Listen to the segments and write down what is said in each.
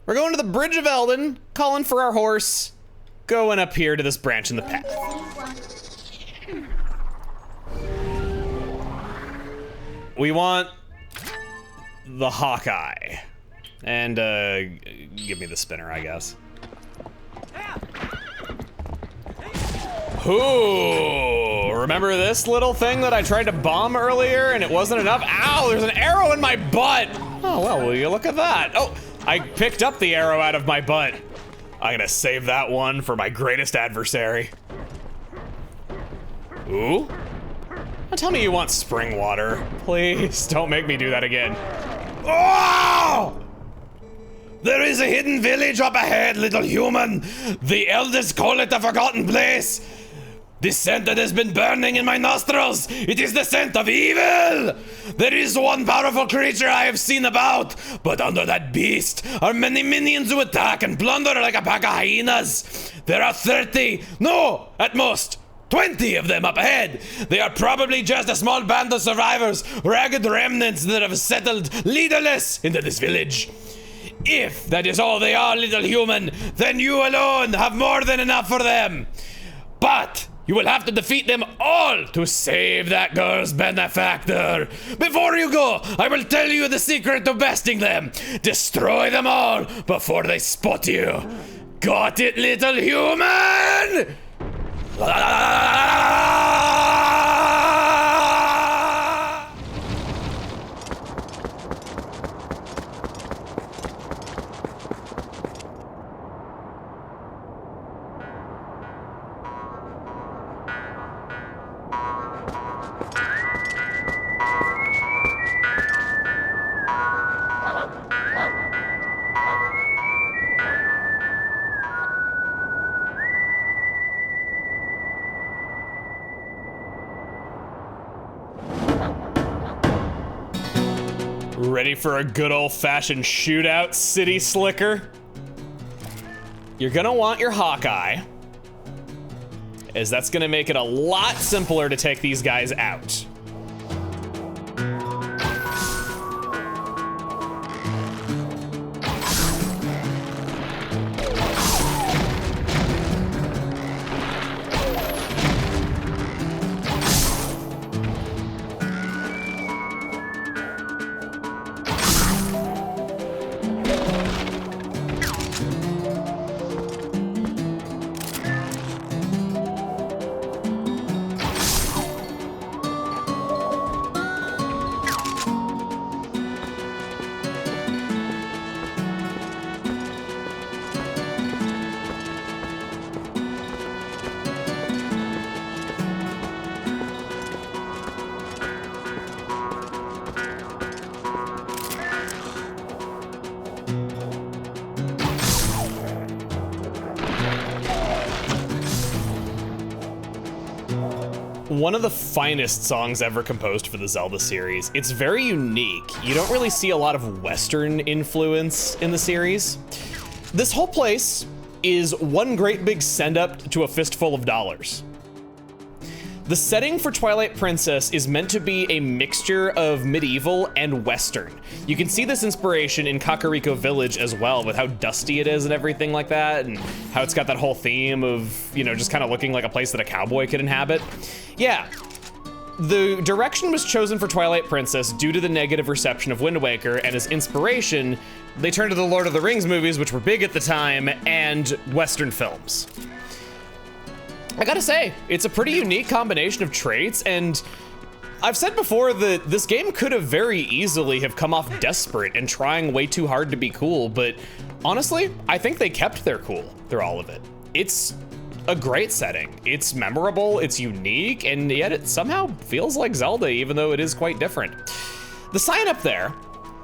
We're going to the Bridge of Eldon, calling for our horse, going up here to this branch in the path. We want the Hawkeye. And, give me the spinner, I guess. Ooh, remember this little thing that I tried to bomb earlier and it wasn't enough? Ow, there's an arrow in my butt. Oh, well, will you look at that? Oh, I picked up the arrow out of my butt. I'm gonna save that one for my greatest adversary. Ooh. Now tell me you want spring water. Please, don't make me do that again. Oh! There is a hidden village up ahead, little human. The elders call it the Forgotten Place. This scent that has been burning in my nostrils, it is the scent of evil! There is one powerful creature I have seen about, but under that beast are many minions who attack and plunder like a pack of hyenas. There are 30, no, at most, 20 of them up ahead. They are probably just a small band of survivors, ragged remnants that have settled leaderless into this village. If that is all they are, little human, then you alone have more than enough for them. But you will have to defeat them all to save that girl's benefactor. Before you go, I will tell you the secret to besting them. Destroy them all before they spot you. Got it, little human? Ready for a good old-fashioned shootout, City Slicker? You're gonna want your Hawkeye, as that's gonna make it a lot simpler to take these guys out. One of the finest songs ever composed for the Zelda series. It's very unique. You don't really see a lot of Western influence in the series. This whole place is one great big send-up to a fistful of dollars. The setting for Twilight Princess is meant to be a mixture of medieval and Western. You can see this inspiration in Kakariko Village as well, with how dusty it is and everything like that, and how it's got that whole theme of, you know, just kind of looking like a place that a cowboy could inhabit. Yeah, the direction was chosen for Twilight Princess due to the negative reception of Wind Waker, and as inspiration, they turned to the Lord of the Rings movies, which were big at the time, and Western films. I gotta say, it's a pretty unique combination of traits, and I've said before that this game could have very easily have come off desperate and trying way too hard to be cool, but honestly, I think they kept their cool through all of it. It's a great setting. It's memorable, it's unique, and yet it somehow feels like Zelda, even though it is quite different. The sign up there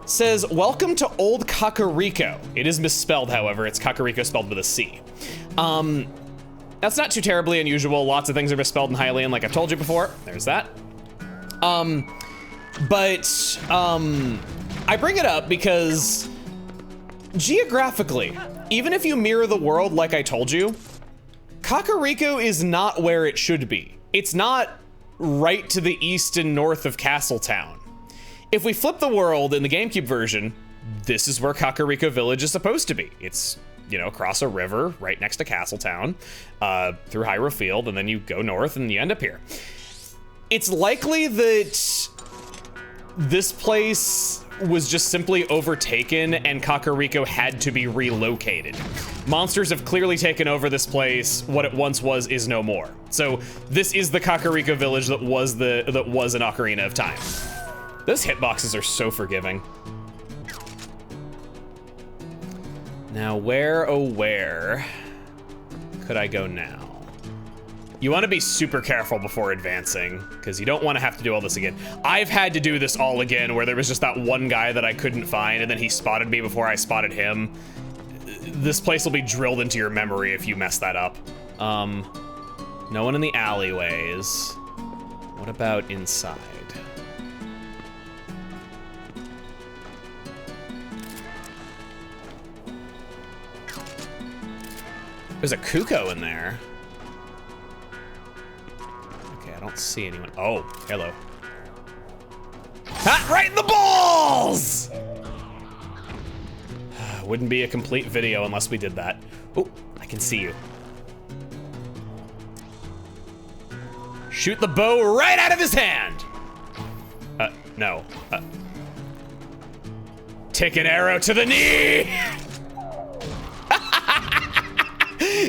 says, "Welcome to Old Kakariko." It is misspelled, however. It's Kakariko spelled with a C. That's not too terribly unusual. Lots of things are misspelled in Hylian, like I've told you before. There's that. I bring it up because geographically, even if you mirror the world like I told you, Kakariko is not where it should be. It's not right to the east and north of Castletown. If we flip the world in the GameCube version, this is where Kakariko Village is supposed to be. It's, you know, across a river right next to Castletown, through Hyrule Field, and then you go north and you end up here. It's likely that this place was just simply overtaken and Kakariko had to be relocated. Monsters have clearly taken over this place. What it once was is no more. So this is the Kakariko Village that was an Ocarina of Time. Those hitboxes are so forgiving. Now where, oh where could I go now? You want to be super careful before advancing, because you don't want to have to do all this again. I've had to do this all again, where there was just that one guy that I couldn't find, and then he spotted me before I spotted him. This place will be drilled into your memory if you mess that up. No one in the alleyways. What about inside? There's a Kuko in there. I don't see anyone. Oh, hello. Ha! Right in the balls! Wouldn't be a complete video unless we did that. Oh, I can see you. Shoot the bow right out of his hand! No. Take an arrow to the knee!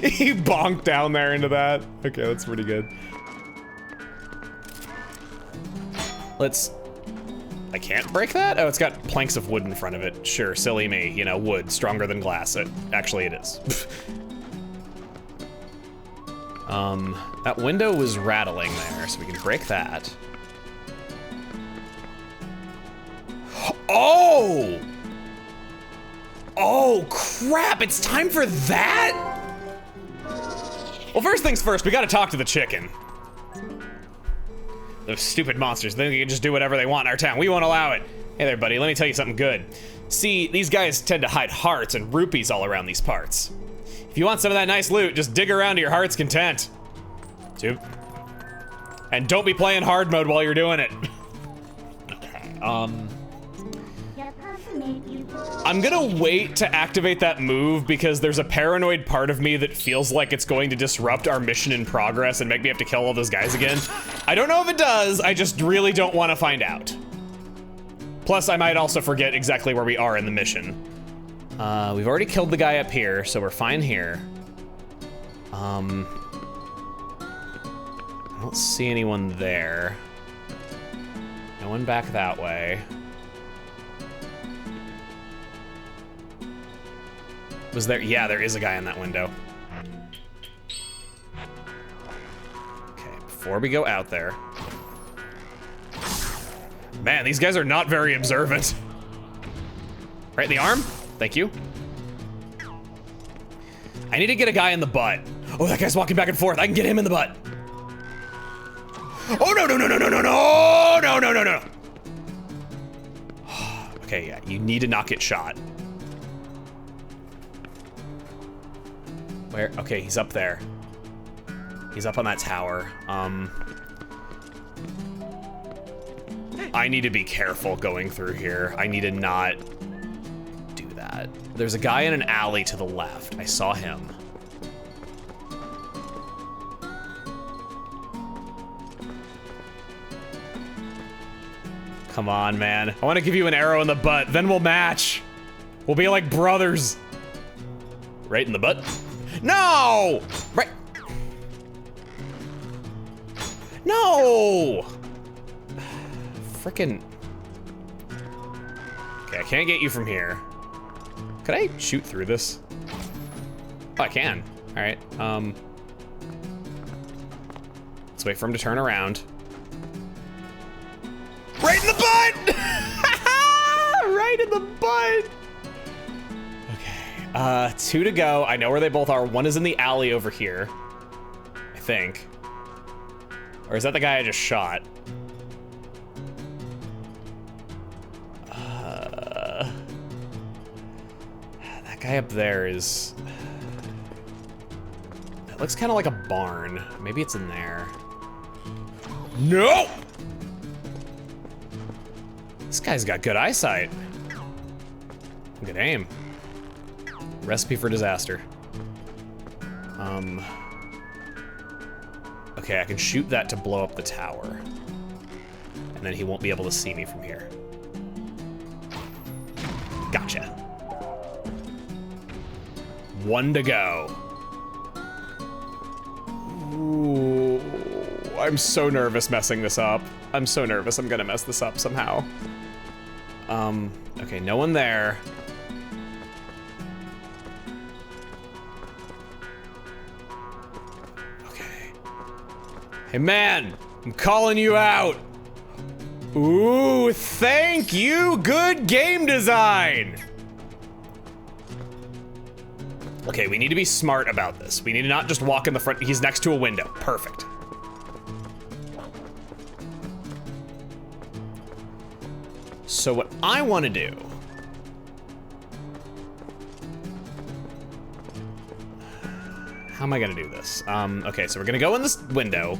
He bonked down there into that. Okay, that's pretty good. I can't break that? Oh, it's got planks of wood in front of it. Sure, silly me, you know, wood, stronger than glass. Actually, it is. That window was rattling there, so we can break that. Oh! Oh, crap, it's time for that? Well, first things first, we gotta talk to the chicken. Those stupid monsters, they can just do whatever they want in our town. We won't allow it. Hey there, buddy, let me tell you something good. See, these guys tend to hide hearts and rupees all around these parts. If you want some of that nice loot, just dig around to your heart's content. And don't be playing hard mode while you're doing it. Okay, I'm gonna wait to activate that move because there's a paranoid part of me that feels like it's going to disrupt our mission in progress and make me have to kill all those guys again. I don't know if it does, I just really don't want to find out. Plus, I might also forget exactly where we are in the mission. We've already killed the guy up here, so we're fine here. I don't see anyone there. No one back that way. Was there? Yeah, there is a guy in that window. Okay, before we go out there. Man, these guys are not very observant. Right in the arm? Thank you. I need to get a guy in the butt. Oh, that guy's walking back and forth. I can get him in the butt. Oh, no, no, no, no, no, no, no, no, no, no, no. Okay, yeah, you need to not get shot. Where? Okay, he's up there. He's up on that tower. I need to be careful going through here. I need to not do that. There's a guy in an alley to the left. I saw him. Come on, man. I want to give you an arrow in the butt, then we'll match. We'll be like brothers. Right in the butt. No! Right. No! Frickin'. Okay, I can't get you from here. Could I shoot through this? Oh, I can. All right. Let's wait for him to turn around. Right in the butt! Right in the butt! Okay, 2 to go. I know where they both are. One is in the alley over here, I think. Or is that the guy I just shot? That guy up there is... That looks kind of like a barn. Maybe it's in there. No! This guy's got good eyesight. Good aim. Recipe for disaster. Okay, I can shoot that to blow up the tower. And then he won't be able to see me from here. Gotcha. 1 to go. Ooh, I'm so nervous messing this up. I'm so nervous I'm gonna mess this up somehow. Okay, no one there. Okay. Hey man, I'm calling you out. Ooh, thank you, good game design. Okay, we need to be smart about this. We need to not just walk in the front. He's next to a window, perfect. So what I want to do, how am I gonna do this? Okay, so we're gonna go in this window,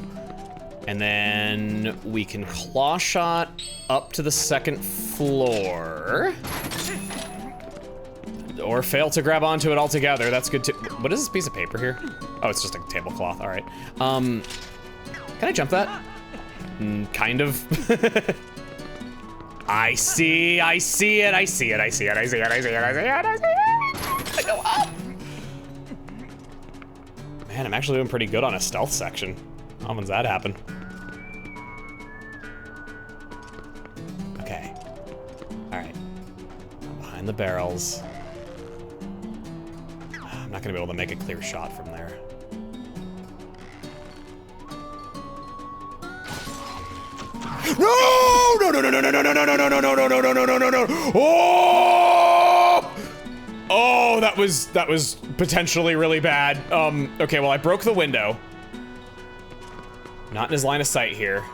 and then we can claw shot up to the 2nd floor, or fail to grab onto it altogether. That's good too. What is this piece of paper here? Oh, it's just a tablecloth. All right. Can I jump that? Kind of. I see it, I see it, I see it, I see it, I see it, I see it, I see it, I see it. I go up. Man, I'm actually doing pretty good on a stealth section. How when's that happen? Okay. All right. I'm behind the barrels. I'm not gonna be able to make a clear shot from there. No! No! No! No! No! No! No! No! No! No! No! No! No! No! No! No! No! No! Oh! Oh, that was potentially really bad. Okay, well I broke the window. Not in his line of sight here.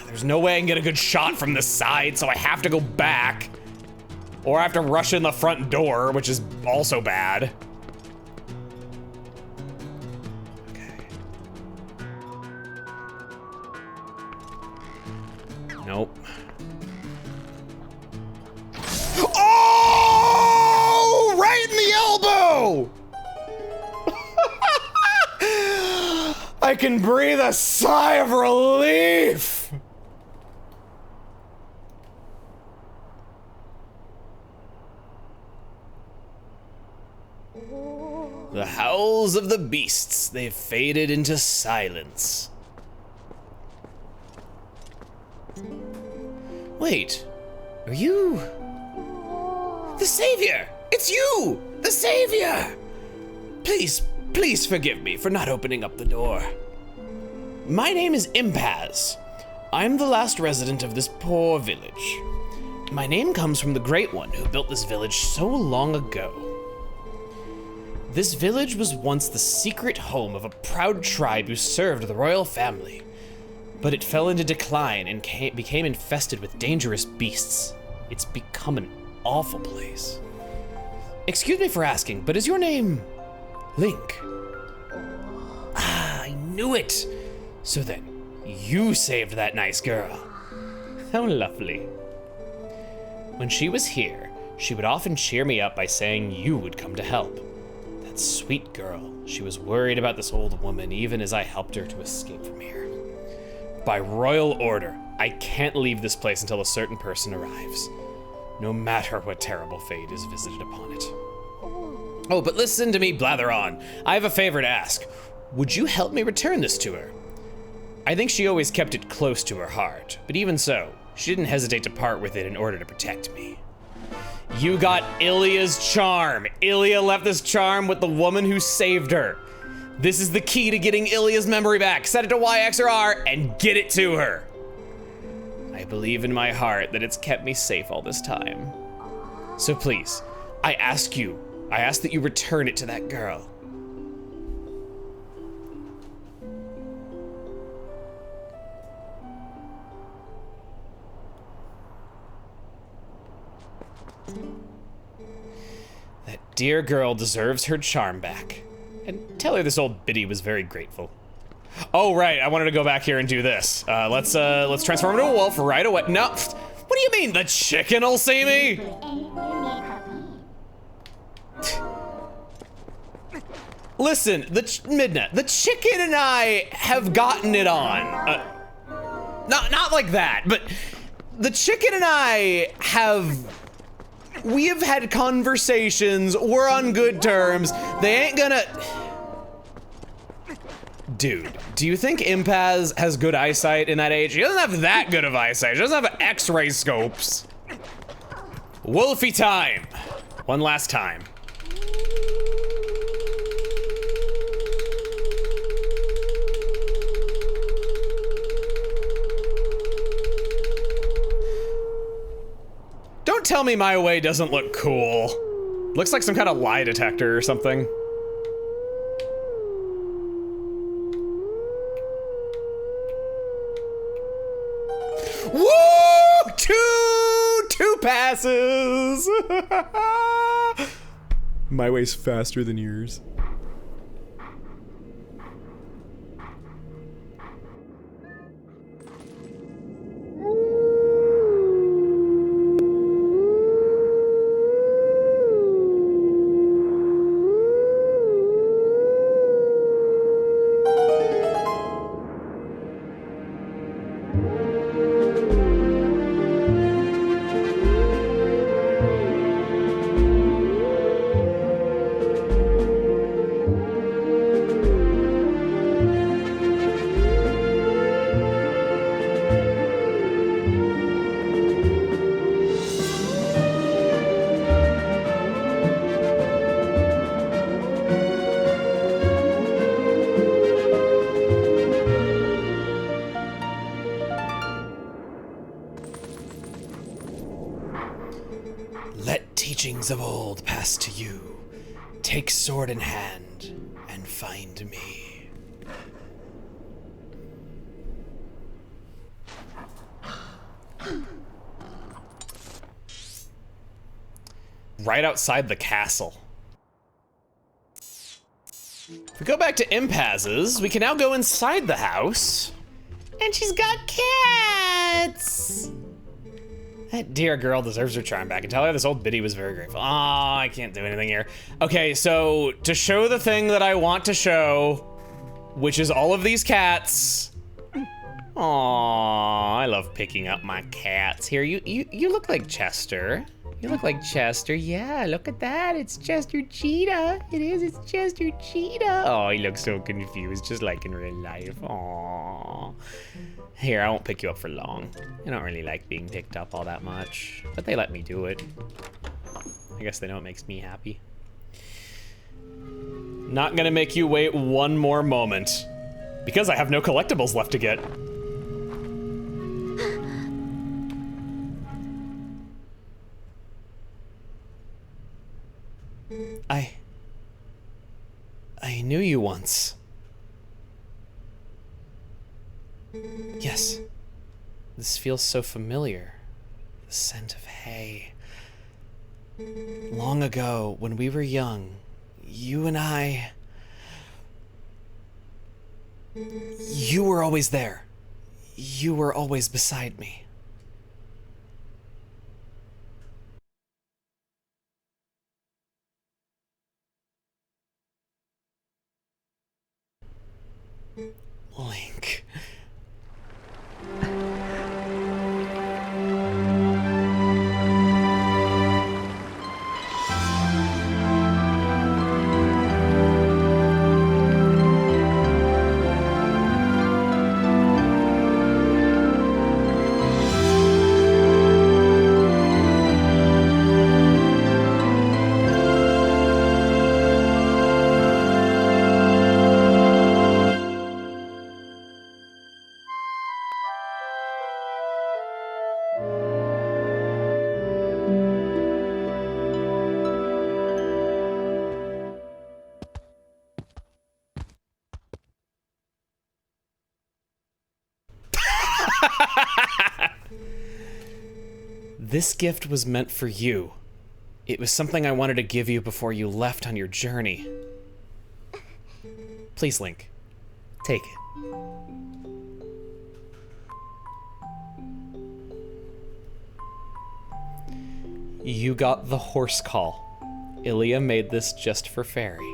There's no way I can get a good shot from this side, so I have to go back. Or I have to rush in the front door, which is also bad. Nope. Oh! Right in the elbow! I can breathe a sigh of relief! The howls of the beasts, they faded into silence. Wait, are you... The Savior! It's you! The Savior! Please forgive me for not opening up the door. My name is Impaz. I'm the last resident of this poor village. My name comes from the Great One who built this village so long ago. This village was once the secret home of a proud tribe who served the royal family. But it fell into decline and became infested with dangerous beasts. It's become an awful place. Excuse me for asking, but is your name Link? Ah, I knew it. So then, you saved that nice girl. How lovely. When she was here, she would often cheer me up by saying you would come to help. That sweet girl, she was worried about this old woman even as I helped her to escape from here. By royal order, I can't leave this place until a certain person arrives, no matter what terrible fate is visited upon it. Oh, but listen to me blather on. I have a favor to ask. Would you help me return this to her? I think she always kept it close to her heart, but even so, she didn't hesitate to part with it in order to protect me. You got Ilia's charm. Ilia left this charm with the woman who saved her. This is the key to getting Ilia's memory back. Set it to Y, X, or R, and get it to her. I believe in my heart that it's kept me safe all this time. So please, I ask that you return it to that girl. That dear girl deserves her charm back. And tell her this old biddy was very grateful. Oh, right, I wanted to go back here and do this. Let's transform into a wolf right away. No, what do you mean the chicken will see me? Listen, Midna, the chicken and I have gotten it on. Not like that, but the chicken and I we have had conversations, we're on good terms, they ain't gonna... Dude, do you think Impaz has good eyesight in that age? He doesn't have that good of eyesight, he doesn't have x-ray scopes. Wolfie time. One last time. Don't tell me my way doesn't look cool. Looks like some kind of lie detector or something. Woo! Two passes! My way's faster than yours. Of old pass to you. Take sword in hand and find me. Right outside the castle. If we go back to Impaz's, we can now go inside the house. And she's got cats! That dear girl deserves her charm back, and tell her this old biddy was very grateful. Oh, I can't do anything here. Okay, so to show the thing that I want to show, which is all of these cats. Aw, I love picking up my cats. Here, you look like Chester. You look like Chester. Yeah, look at that. It's Chester Cheetah. It is, it's Chester Cheetah. Oh, he looks so confused, just like in real life. Aw. Here, I won't pick you up for long. I don't really like being picked up all that much, but they let me do it. I guess they know it makes me happy. Not gonna make you wait one more moment, because I have no collectibles left to get. I knew you once. Yes. This feels so familiar. The scent of hay. Long ago, when we were young, you and I... You were always there. You were always beside me. Link. This gift was meant for you. It was something I wanted to give you before you left on your journey. Please, Link, take it. You got the horse call. Ilia made this just for Fairy.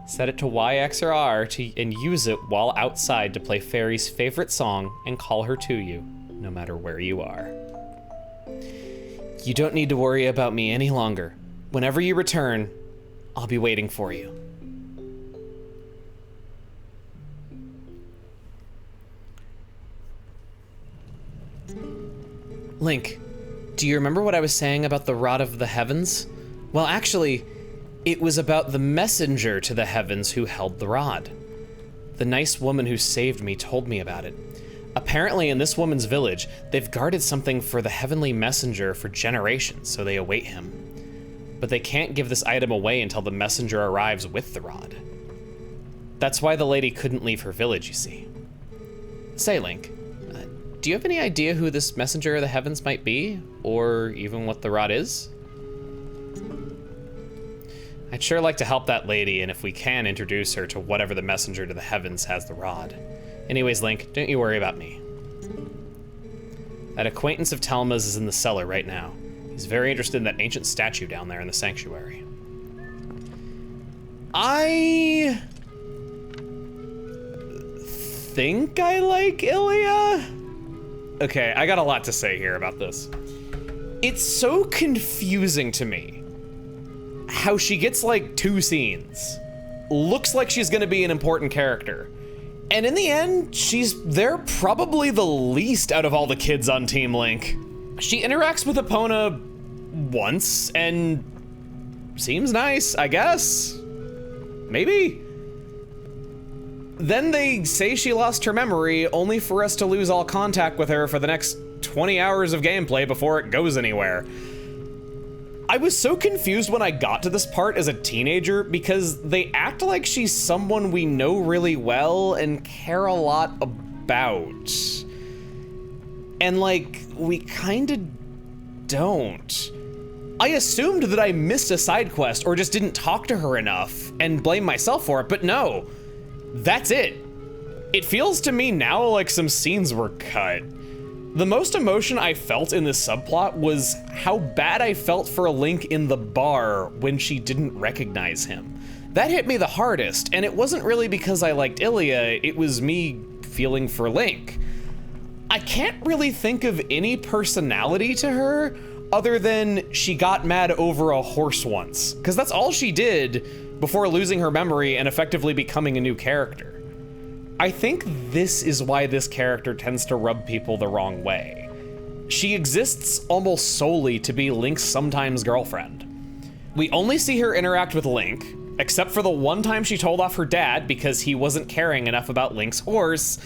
Set it to Y, X, or R and use it while outside to play Fairy's favorite song and call her to you, no matter where you are. You don't need to worry about me any longer. Whenever you return, I'll be waiting for you. Link, do you remember what I was saying about the Rod of the Heavens? Well, actually, it was about the messenger to the heavens who held the rod. The nice woman who saved me told me about it. Apparently, in this woman's village, they've guarded something for the heavenly messenger for generations, so they await him. But they can't give this item away until the messenger arrives with the rod. That's why the lady couldn't leave her village, you see. Say, Link, do you have any idea who this messenger of the heavens might be? Or even what the rod is? I'd sure like to help that lady, and if we can, introduce her to whatever the messenger to the heavens has the rod. Anyways, Link, don't you worry about me. That acquaintance of Telma's is in the cellar right now. He's very interested in that ancient statue down there in the sanctuary. I think I like Ilia? Okay, I got a lot to say here about this. It's so confusing to me how she gets like 2 scenes, looks like she's gonna be an important character, and in the end, they're probably the least out of all the kids on Team Link. She interacts with Epona once and seems nice, I guess. Maybe. Then they say she lost her memory, only for us to lose all contact with her for the next 20 hours of gameplay before it goes anywhere. I was so confused when I got to this part as a teenager because they act like she's someone we know really well and care a lot about. And like, we kinda don't. I assumed that I missed a side quest or just didn't talk to her enough and blame myself for it, but no, that's it. It feels to me now like some scenes were cut. The most emotion I felt in this subplot was how bad I felt for Link in the bar when she didn't recognize him. That hit me the hardest, and it wasn't really because I liked Ilia, it was me feeling for Link. I can't really think of any personality to her other than she got mad over a horse once, because that's all she did before losing her memory and effectively becoming a new character. I think this is why this character tends to rub people the wrong way. She exists almost solely to be Link's sometimes girlfriend. We only see her interact with Link, except for the one time she told off her dad because he wasn't caring enough about Link's horse,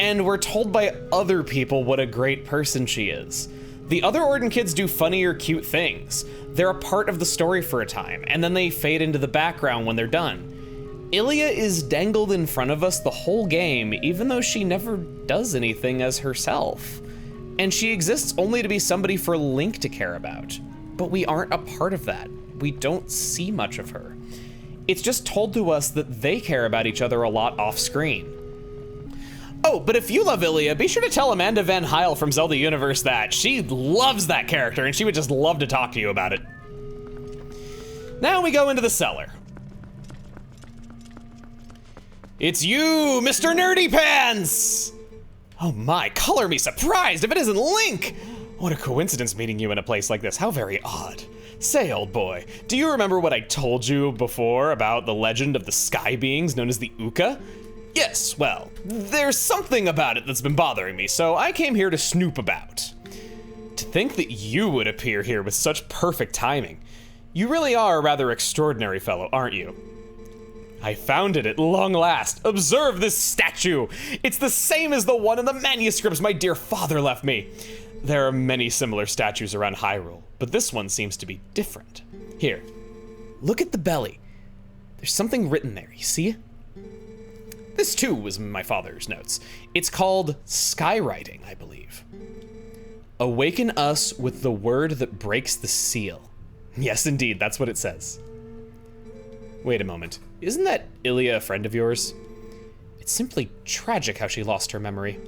and we're told by other people what a great person she is. The other Orden kids do funny or cute things. They're a part of the story for a time, and then they fade into the background when they're done. Ilia is dangled in front of us the whole game, even though she never does anything as herself. And she exists only to be somebody for Link to care about. But we aren't a part of that. We don't see much of her. It's just told to us that they care about each other a lot off screen. Oh, but if you love Ilia, be sure to tell Amanda Van Heil from Zelda Universe that. She loves that character and she would just love to talk to you about it. Now we go into the cellar. It's you, Mr. Nerdy Pants! Oh my, color me surprised if it isn't Link! What a coincidence meeting you in a place like this, how very odd. Say, old boy, do you remember what I told you before about the legend of the sky beings known as the Uka? Yes, well, there's something about it that's been bothering me, so I came here to snoop about. To think that you would appear here with such perfect timing. You really are a rather extraordinary fellow, aren't you? I found it at long last. Observe this statue. It's the same as the one in the manuscripts my dear father left me. There are many similar statues around Hyrule, but this one seems to be different. Here, look at the belly. There's something written there, you see? This too was in my father's notes. It's called skywriting, I believe. Awaken us with the word that breaks the seal. Yes, indeed, that's what it says. Wait a moment, isn't that Ilia a friend of yours? It's simply tragic how she lost her memory.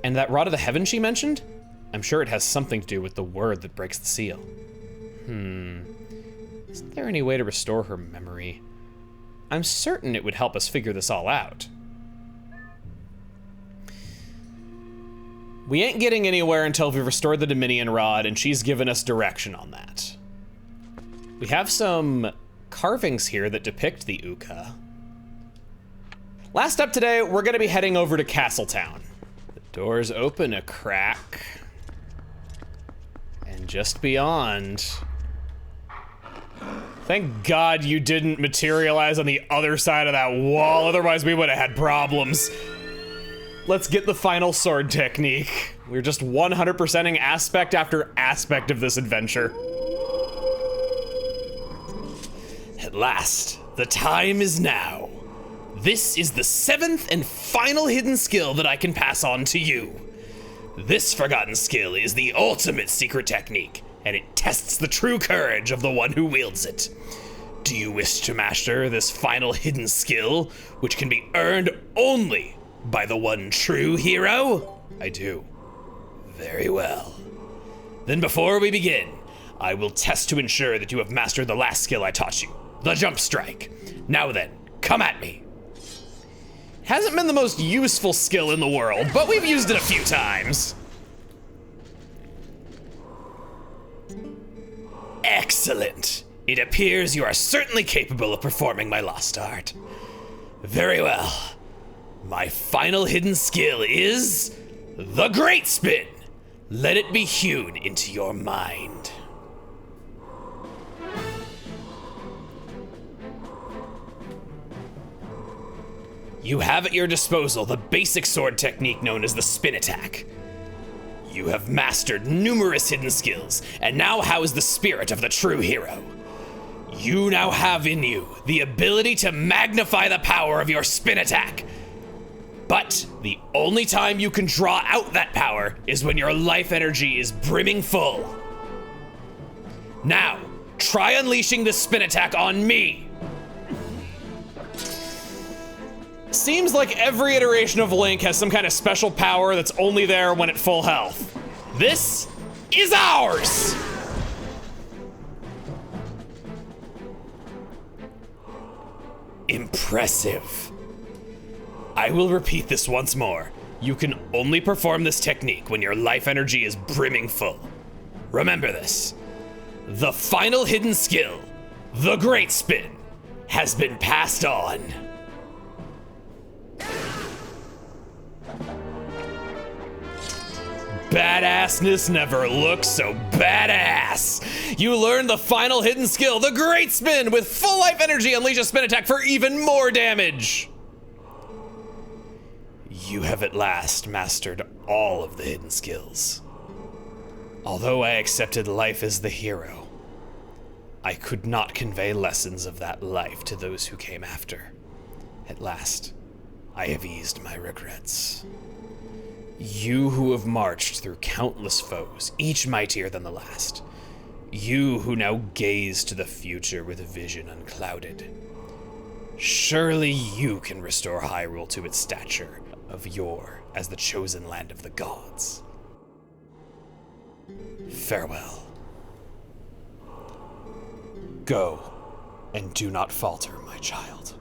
And that Rod of the Heaven she mentioned? I'm sure it has something to do with the word that breaks the seal. Isn't there any way to restore her memory? I'm certain it would help us figure this all out. We ain't getting anywhere until we've restored the Dominion Rod, and she's given us direction on that. We have some carvings here that depict the Uka. Last up today, we're gonna be heading over to Castletown. The doors open a crack. And just beyond... Thank God you didn't materialize on the other side of that wall, otherwise we would have had problems. Let's get the final sword technique. We're just 100%ing aspect after aspect of this adventure. At last, the time is now. This is the 7th and final hidden skill that I can pass on to you. This forgotten skill is the ultimate secret technique, and it tests the true courage of the one who wields it. Do you wish to master this final hidden skill, which can be earned only by the one true hero? I do. Very well. Then before we begin, I will test to ensure that you have mastered the last skill I taught you, the jump strike. Now then, come at me. Hasn't been the most useful skill in the world, but we've used it a few times. Excellent. It appears you are certainly capable of performing my lost art. Very well. My final hidden skill is the Great Spin. Let it be hewn into your mind. You have at your disposal the basic sword technique known as the spin attack. You have mastered numerous hidden skills, and now house the spirit of the true hero. You now have in you the ability to magnify the power of your spin attack. But the only time you can draw out that power is when your life energy is brimming full. Now, try unleashing this spin attack on me. Seems like every iteration of Link has some kind of special power that's only there when at full health. This is ours! Impressive. I will repeat this once more. You can only perform this technique when your life energy is brimming full. Remember this. The final hidden skill, the Great Spin, has been passed on. Badassness never looked so badass. You learn the final hidden skill, the Great Spin, with full life energy. Unleash a spin attack for even more damage. You have at last mastered all of the hidden skills. Although I accepted life as the hero, I could not convey lessons of that life to those who came after. At last, I have eased my regrets. You who have marched through countless foes, each mightier than the last. You who now gaze to the future with a vision unclouded. Surely you can restore Hyrule to its stature of yore as the chosen land of the gods. Farewell. Go, and do not falter, my child.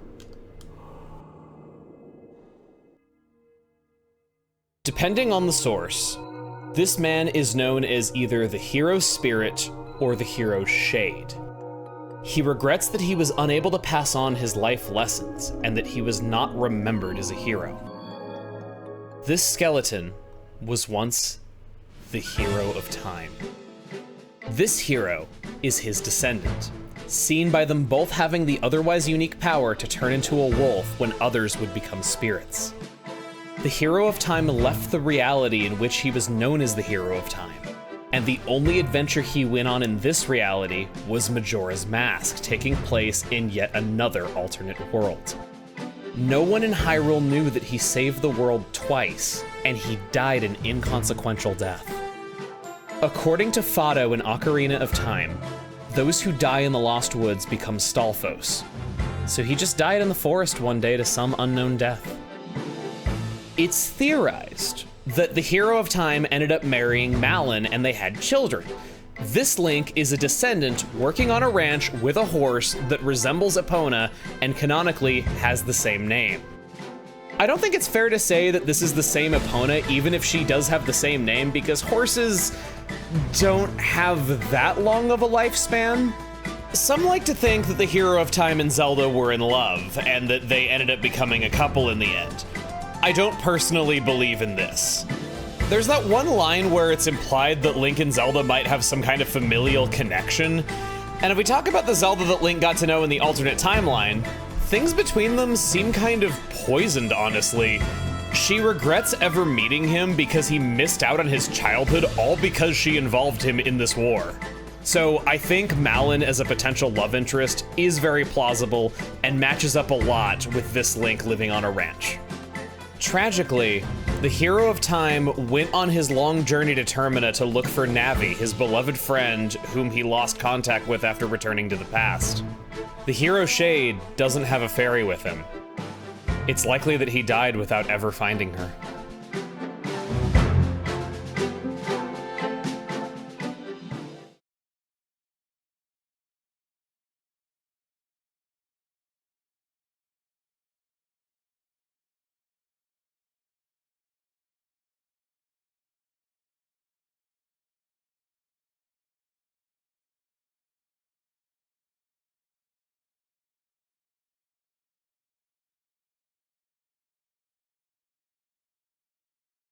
Depending on the source, this man is known as either the hero's spirit or the hero's shade. He regrets that he was unable to pass on his life lessons and that he was not remembered as a hero. This skeleton was once the hero of time. This hero is his descendant, seen by them both having the otherwise unique power to turn into a wolf when others would become spirits. The hero of time left the reality in which he was known as the hero of time, and the only adventure he went on in this reality was Majora's Mask, taking place in yet another alternate world. No one in Hyrule knew that he saved the world twice, and he died an inconsequential death. According to Fado in Ocarina of Time, those who die in the Lost Woods become Stalfos. So he just died in the forest one day to some unknown death. It's theorized that the hero of time ended up marrying Malon and they had children. This Link is a descendant working on a ranch with a horse that resembles Epona and canonically has the same name. I don't think it's fair to say that this is the same Epona, even if she does have the same name, because horses don't have that long of a lifespan. Some like to think that the hero of time and Zelda were in love, and that they ended up becoming a couple in the end. I don't personally believe in this. There's that one line where it's implied that Link and Zelda might have some kind of familial connection, and if we talk about the Zelda that Link got to know in the alternate timeline, things between them seem kind of poisoned, honestly. She regrets ever meeting him because he missed out on his childhood, all because she involved him in this war. So I think Malon as a potential love interest is very plausible and matches up a lot with this Link living on a ranch. Tragically, the hero of time went on his long journey to Termina to look for Navi, his beloved friend whom he lost contact with after returning to the past. The hero Shade doesn't have a fairy with him. It's likely that he died without ever finding her.